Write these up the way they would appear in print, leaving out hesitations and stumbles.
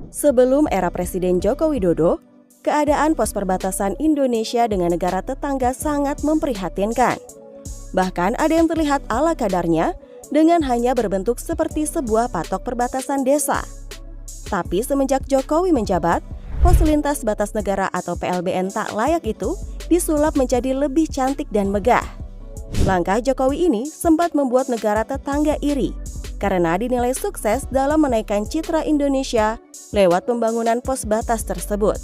Sebelum era Presiden Joko Widodo, keadaan pos perbatasan Indonesia dengan negara tetangga sangat memprihatinkan. Bahkan ada yang terlihat ala kadarnya dengan hanya berbentuk seperti sebuah patok perbatasan desa. Tapi semenjak Jokowi menjabat, pos lintas batas negara atau PLBN tak layak itu disulap menjadi lebih cantik dan megah. Langkah Jokowi ini sempat membuat negara tetangga iri karena dinilai sukses dalam menaikkan citra Indonesia lewat pembangunan pos batas tersebut.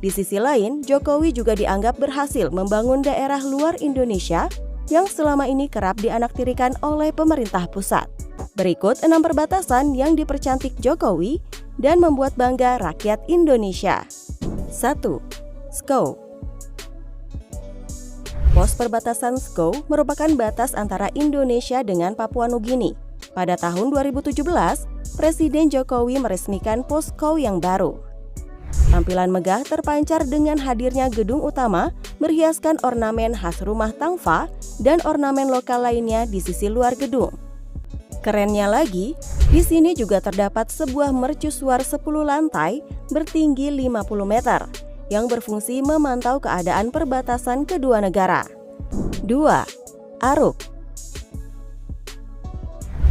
Di sisi lain, Jokowi juga dianggap berhasil membangun daerah luar Indonesia yang selama ini kerap dianaktirikan oleh pemerintah pusat. Berikut 6 perbatasan yang dipercantik Jokowi dan membuat bangga rakyat Indonesia. 1. Skau. Pos perbatasan Skau merupakan batas antara Indonesia dengan Papua Nugini. Pada tahun 2017, Presiden Jokowi meresmikan pos Skau yang baru. Tampilan megah terpancar dengan hadirnya gedung utama berhiaskan ornamen khas rumah Tangfa dan ornamen lokal lainnya di sisi luar gedung. Kerennya lagi, di sini juga terdapat sebuah mercusuar 10 lantai bertinggi 50 meter yang berfungsi memantau keadaan perbatasan kedua negara. 2. Aruk.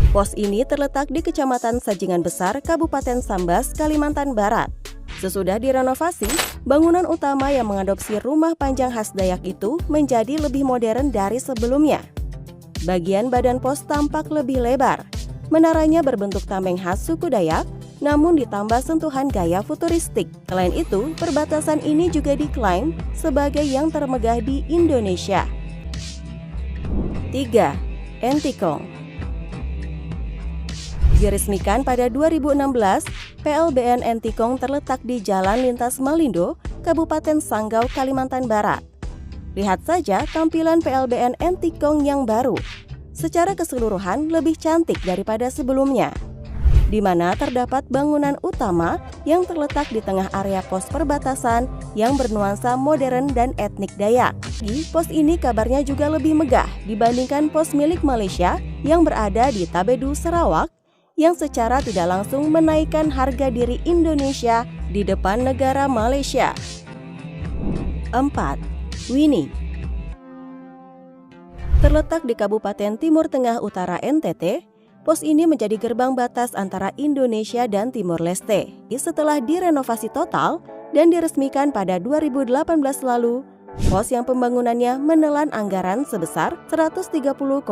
Pos ini terletak di Kecamatan Sajingan Besar, Kabupaten Sambas, Kalimantan Barat. Sesudah direnovasi, bangunan utama yang mengadopsi rumah panjang khas Dayak itu menjadi lebih modern dari sebelumnya. Bagian badan pos tampak lebih lebar. Menaranya berbentuk tameng khas suku Dayak, namun ditambah sentuhan gaya futuristik. Selain itu, perbatasan ini juga diklaim sebagai yang termegah di Indonesia. 3. Entikong. Diresmikan pada 2016, PLBN Entikong terletak di Jalan Lintas Malindo, Kabupaten Sanggau, Kalimantan Barat. Lihat saja tampilan PLBN Entikong yang baru. Secara keseluruhan lebih cantik daripada sebelumnya, di mana terdapat bangunan utama yang terletak di tengah area pos perbatasan yang bernuansa modern dan etnik Dayak. Di pos ini kabarnya juga lebih megah dibandingkan pos milik Malaysia yang berada di Tabedu, Sarawak, yang secara tidak langsung menaikkan harga diri Indonesia di depan negara Malaysia. 4. Wini. Terletak di Kabupaten Timur Tengah Utara NTT, pos ini menjadi gerbang batas antara Indonesia dan Timor Leste. Setelah direnovasi total dan diresmikan pada 2018 lalu, pos yang pembangunannya menelan anggaran sebesar 130,42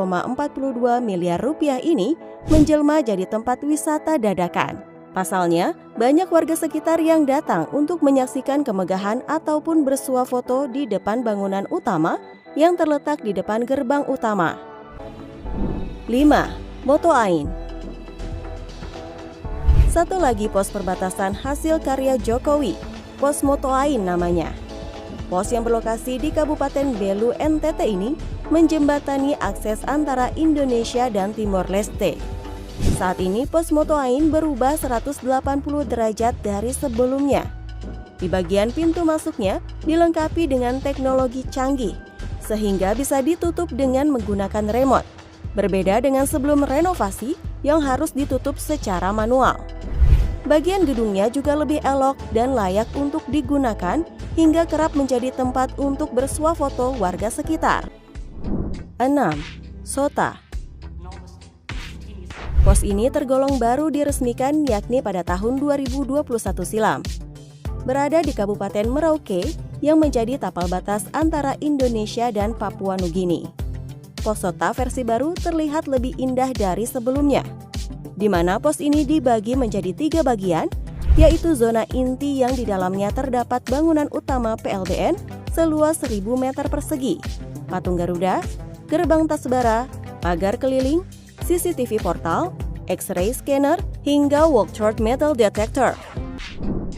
miliar rupiah ini menjelma jadi tempat wisata dadakan. Pasalnya, banyak warga sekitar yang datang untuk menyaksikan kemegahan ataupun bersuah foto di depan bangunan utama yang terletak di depan gerbang utama. 5. Moto Ain. Satu lagi pos perbatasan hasil karya Jokowi, pos Moto Ain namanya. Pos yang berlokasi di Kabupaten Belu, NTT ini menjembatani akses antara Indonesia dan Timor Leste. Saat ini pos Moto Ain berubah 180 derajat dari sebelumnya. Di bagian pintu masuknya dilengkapi dengan teknologi canggih, sehingga bisa ditutup dengan menggunakan remote. Berbeda dengan sebelum renovasi yang harus ditutup secara manual. Bagian gedungnya juga lebih elok dan layak untuk digunakan hingga kerap menjadi tempat untuk bersuah foto warga sekitar. 6. Sota. Pos ini tergolong baru diresmikan yakni pada tahun 2021 silam. Berada di Kabupaten Merauke yang menjadi tapal batas antara Indonesia dan Papua Nugini. Pos Sota versi baru terlihat lebih indah dari sebelumnya, di mana pos ini dibagi menjadi 3 bagian, yaitu zona inti yang di dalamnya terdapat bangunan utama PLBN seluas 1000 meter persegi, patung Garuda, gerbang Tasbara, pagar keliling, CCTV portal, X-ray scanner, hingga walk-through metal detector.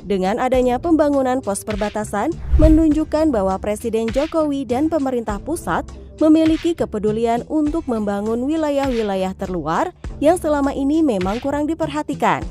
Dengan adanya pembangunan pos perbatasan, menunjukkan bahwa Presiden Jokowi dan pemerintah pusat memiliki kepedulian untuk membangun wilayah-wilayah terluar yang selama ini memang kurang diperhatikan.